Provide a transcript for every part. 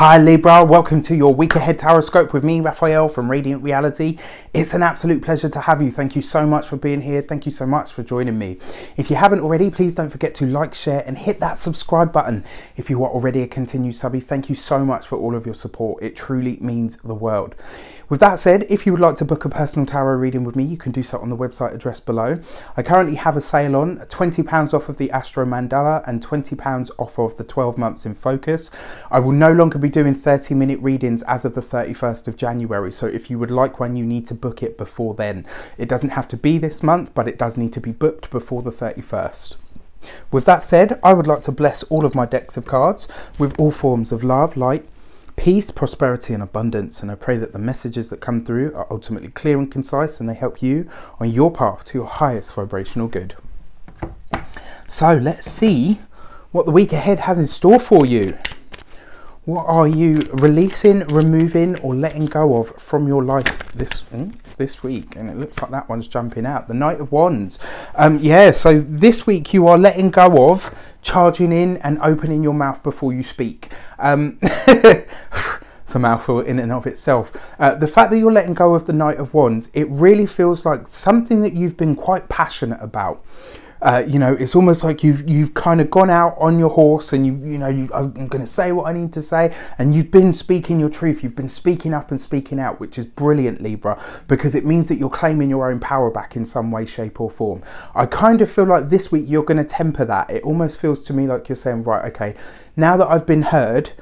Hi Libra, welcome to your week ahead tarot with me, Raphael from Reydiant Reality. It's an absolute pleasure to have you. Thank you so much for being here. Thank you so much for joining me. If you haven't already, please don't forget to like, share and hit that subscribe button. If you are already a continued subby, thank you so much for all of your support. It truly means the world. With that said, if you would like to book a personal tarot reading with me, you can do so on the website address below. I currently have a sale on £20 off of the Astro Mandala and £20 off of the 12 months in focus. I will no longer be doing 30-minute readings as of the 31st of January. So if you would like one, you need to book it before then. It doesn't have to be this month, but it does need to be booked before the 31st. With that said, I would like to bless all of my decks of cards with all forms of love, light, peace, prosperity and abundance, and I pray that the messages that come through are ultimately clear and concise and they help you on your path to your highest vibrational good. So let's see what the week ahead has in store for you. What are you releasing, removing or letting go of from your life this week? And it looks like that one's jumping out. The Knight of Wands. Yeah, so this week you are letting go of charging in and opening your mouth before you speak. It's a mouthful in and of itself. The fact that you're letting go of the Knight of Wands, it really feels like something that you've been quite passionate about. You know, it's almost like you've kind of gone out on your horse and I'm going to say what I need to say, and you've been speaking your truth. You've been speaking up and speaking out, which is brilliant, Libra, because it means that you're claiming your own power back in some way, shape or form. I kind of feel like this week you're going to temper that. It almost feels to me like you're saying, right, okay, now that I've been heard,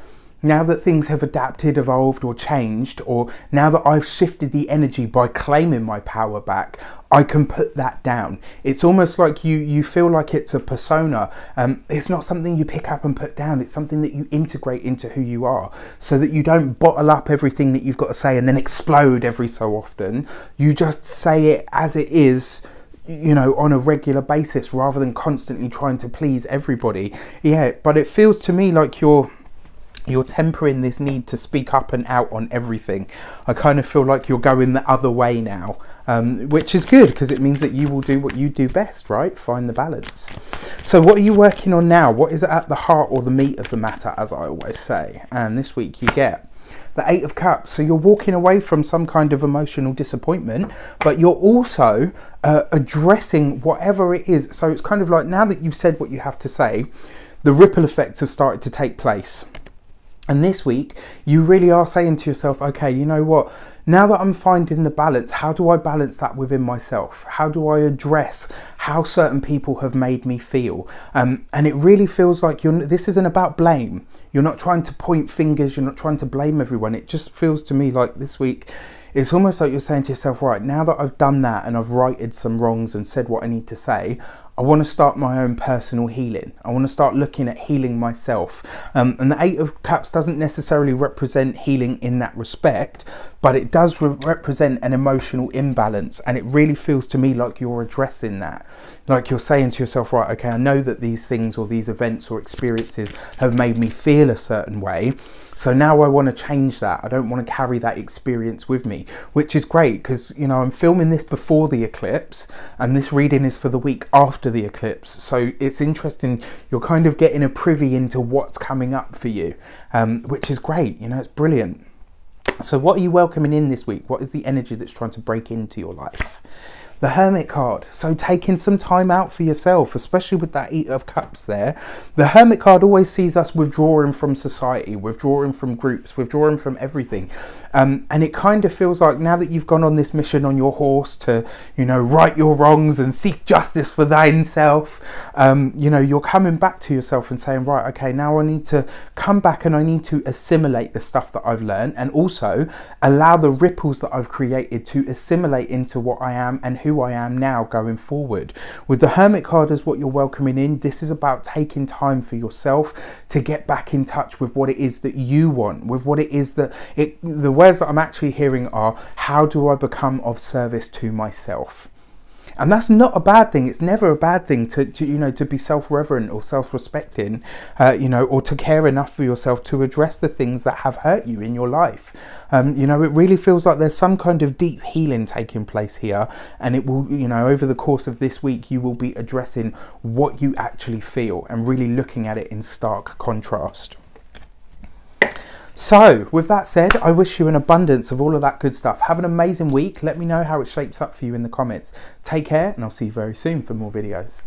now that things have adapted, evolved or changed, or now that I've shifted the energy by claiming my power back, I can put that down. It's almost like you feel like it's a persona. It's not something you pick up and put down. It's something that you integrate into who you are, so that you don't bottle up everything that you've got to say and then explode every so often. You just say it as it is, you know, on a regular basis, rather than constantly trying to please everybody. Yeah, but it feels to me like you're tempering this need to speak up and out on everything. I kind of feel like you're going the other way now, which is good because it means that you will do what you do best, right? Find the balance. So what are you working on now? What is at the heart or the meat of the matter, as I always say? And this week you get the Eight of Cups. So you're walking away from some kind of emotional disappointment, but you're also addressing whatever it is. So it's kind of like, now that you've said what you have to say, the ripple effects have started to take place. And this week, you really are saying to yourself, okay, you know what? Now that I'm finding the balance, how do I balance that within myself? How do I address how certain people have made me feel? And it really feels like this isn't about blame. You're not trying to point fingers. You're not trying to blame everyone. It just feels to me like this week, it's almost like you're saying to yourself, right, now that I've done that and I've righted some wrongs and said what I need to say, I want to start my own personal healing. I want to start looking at healing myself. And the Eight of Cups doesn't necessarily represent healing in that respect, but it does represent an emotional imbalance. And it really feels to me like you're addressing that. Like you're saying to yourself, right, okay, I know that these things or these events or experiences have made me feel a certain way. So now I want to change that. I don't want to carry that experience with me, which is great because, you know, I'm filming this before the eclipse and this reading is for the week after the eclipse. So it's interesting. You're kind of getting a privy into what's coming up for you, which is great. You know, it's brilliant. So what are you welcoming in this week? What is the energy that's trying to break into your life? The Hermit card. So taking some time out for yourself, especially with that Eight of Cups there. The Hermit card always sees us withdrawing from society, withdrawing from groups, withdrawing from everything. And it kind of feels like now that you've gone on this mission on your horse to, you know, right your wrongs and seek justice for thine self, you know, you're coming back to yourself and saying, right, okay, now I need to come back and I need to assimilate the stuff that I've learned and also allow the ripples that I've created to assimilate into what I am and who I am now going forward. With the Hermit card as what you're welcoming in, this is about taking time for yourself to get back in touch with what it is that you want, with what it is that the words that I'm actually hearing are, how do I become of service to myself? And that's not a bad thing. It's never a bad thing to you know, to be self-reverent or self-respecting, you know, or to care enough for yourself to address the things that have hurt you in your life. You know, it really feels like there's some kind of deep healing taking place here, and it will, you know, over the course of this week, you will be addressing what you actually feel and really looking at it in stark contrast. So with that said, I wish you an abundance of all of that good stuff. Have an amazing week. Let me know how it shapes up for you in the comments. Take care, and I'll see you very soon for more videos.